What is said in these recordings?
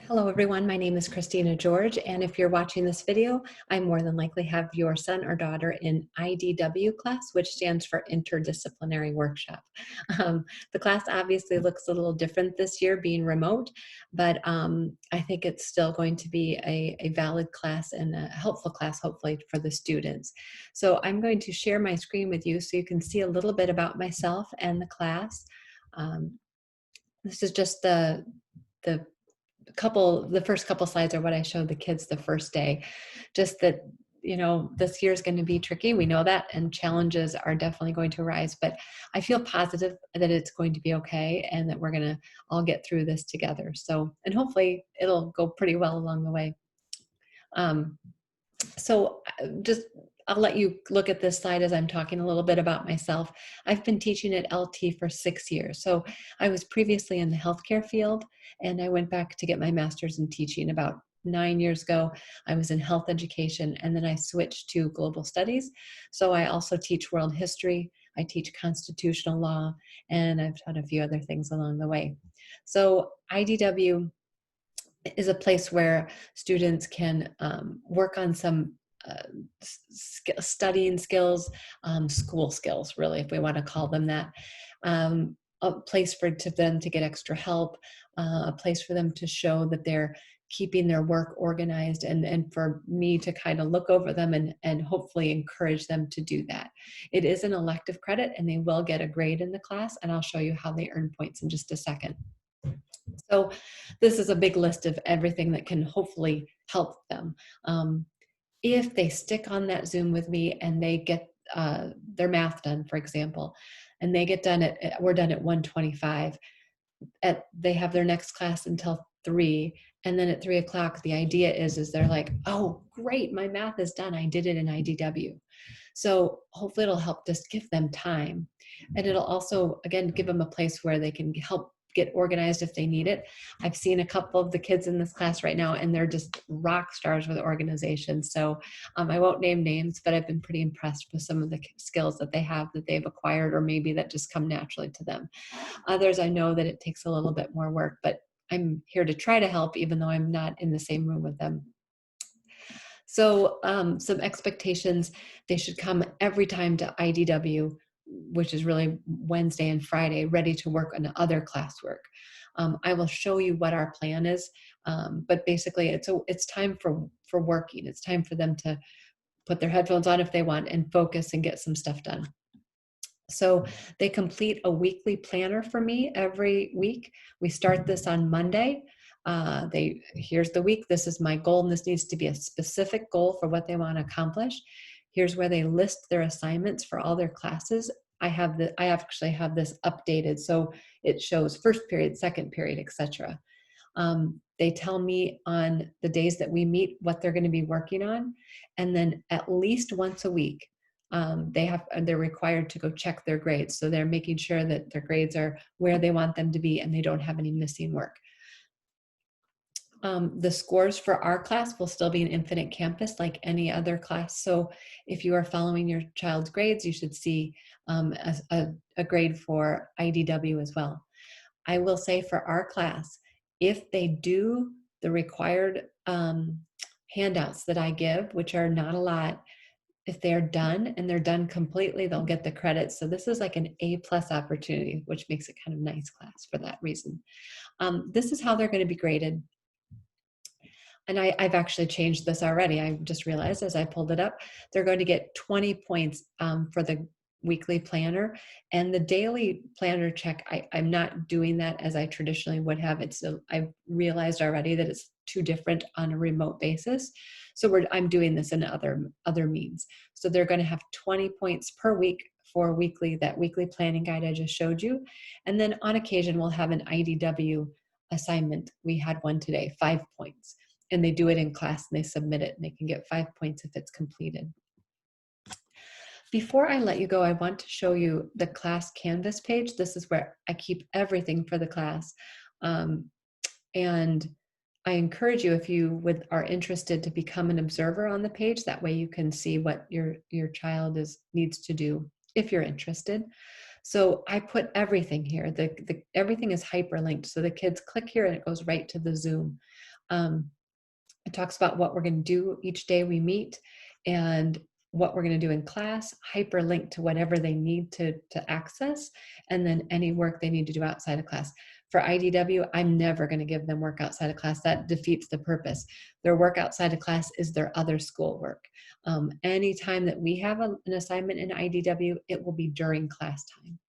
Hello everyone, my name is Christina George, and if you're watching this video, I more than likely have your son or daughter in IDW class, which stands for Interdisciplinary Workshop. The class obviously looks a little different this year being remote, but I think it's still going to be a valid class and a helpful class, hopefully, for the students. So I'm going to share my screen with you so you can see a little bit about myself and the class. This is just the first couple slides are what I showed the kids the first day. Just that, this year is going to be tricky. We know that, and challenges are definitely going to arise, but I feel positive that it's going to be okay and that we're going to all get through this together. So, and hopefully it'll go pretty well along the way. I'll let you look at this slide as I'm talking a little bit about myself. I've been teaching at LT for 6 years. So I was previously in the healthcare field, and I went back to get my master's in teaching about 9 years ago. I was in health education, and then I switched to global studies. So I also teach world history, I teach constitutional law, and I've taught a few other things along the way. So IDW is a place where students can work on some studying skills, school skills, really, if we want to call them that. A place for them to get extra help, a place for them to show that they're keeping their work organized, and for me to kind of look over them and hopefully encourage them to do that. It is an elective credit, and they will get a grade in the class, and I'll show you how they earn points in just a second. So this is a big list of everything that can hopefully help them. If they stick on that Zoom with me and they get their math done, for example, and they get done we're done at 1:25, they have their next class until 3, and then at 3 o'clock, the idea is they're like, oh, great, my math is done. I did it in IDW. So hopefully it'll help just give them time. And it'll also, again, give them a place where they can help get organized if they need it. I've seen a couple of the kids in this class right now, and they're just rock stars with organization. So I won't name names, but I've been pretty impressed with some of the skills that they have that they've acquired, or maybe that just come naturally to them. Others, I know that it takes a little bit more work, but I'm here to try to help, even though I'm not in the same room with them. So some expectations: they should come every time to IDW, which is really Wednesday and Friday, ready to work on other classwork. I will show you what our plan is, but basically it's time for working. It's time for them to put their headphones on if they want and focus and get some stuff done. So they complete a weekly planner for me every week. We start this on Monday. Here's the week. This is my goal, and this needs to be a specific goal for what they want to accomplish. Here's where they list their assignments for all their classes. I actually have this updated, so it shows first period, second period, etc. They tell me on the days that we meet what they're going to be working on, and then at least once a week, they're required to go check their grades. So they're making sure that their grades are where they want them to be and they don't have any missing work. The scores for our class will still be an Infinite Campus like any other class. So if you are following your child's grades, you should see a grade for IDW as well. I will say for our class, if they do the required handouts that I give, which are not a lot, if they're done and they're done completely, they'll get the credits. So this is like an A+ opportunity, which makes it kind of nice class for that reason. This is how they're going to be graded. And I've actually changed this already. I just realized as I pulled it up, they're going to get 20 points for the weekly planner, and the daily planner check, I'm not doing that as I traditionally would have. I've realized already that it's too different on a remote basis. So I'm doing this in other means. So they're going to have 20 points per week for that weekly planning guide I just showed you. And then on occasion, we'll have an IDW assignment. We had one today, 5 points. And they do it in class and they submit it, and they can get 5 points if it's completed. Before I let you go, I want to show you the class Canvas page. This is where I keep everything for the class. And I encourage you, if you are interested, to become an observer on the page. That way you can see what your child needs to do if you're interested. So I put everything here. Everything is hyperlinked. So the kids click here and it goes right to the Zoom. It talks about what we're going to do each day we meet and what we're going to do in class, hyperlink to whatever they need to access, and then any work they need to do outside of class. For IDW, I'm never going to give them work outside of class. That defeats the purpose. Their work outside of class is their other school work. Anytime that we have an assignment in IDW, it will be during class time.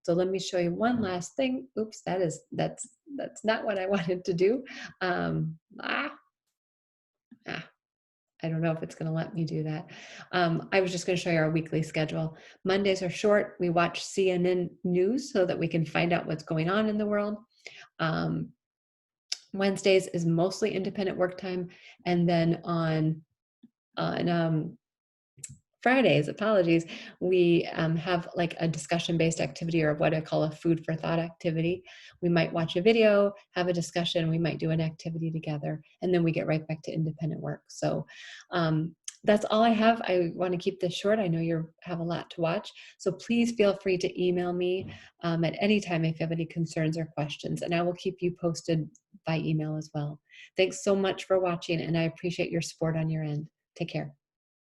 So let me show you one last thing. Oops, that's not what I wanted to do. Um, ah, ah, I don't know if it's going to let me do that. I was just going to show you our weekly schedule. Mondays are short. We watch CNN news so that we can find out what's going on in the world. Wednesdays is mostly independent work time. And then on Fridays, apologies, we have like a discussion-based activity, or what I call a food for thought activity. We might watch a video, have a discussion, we might do an activity together, and then we get right back to independent work. So that's all I have. I want to keep this short. I know you have a lot to watch. So please feel free to email me at any time if you have any concerns or questions, and I will keep you posted by email as well. Thanks so much for watching, and I appreciate your support on your end. Take care.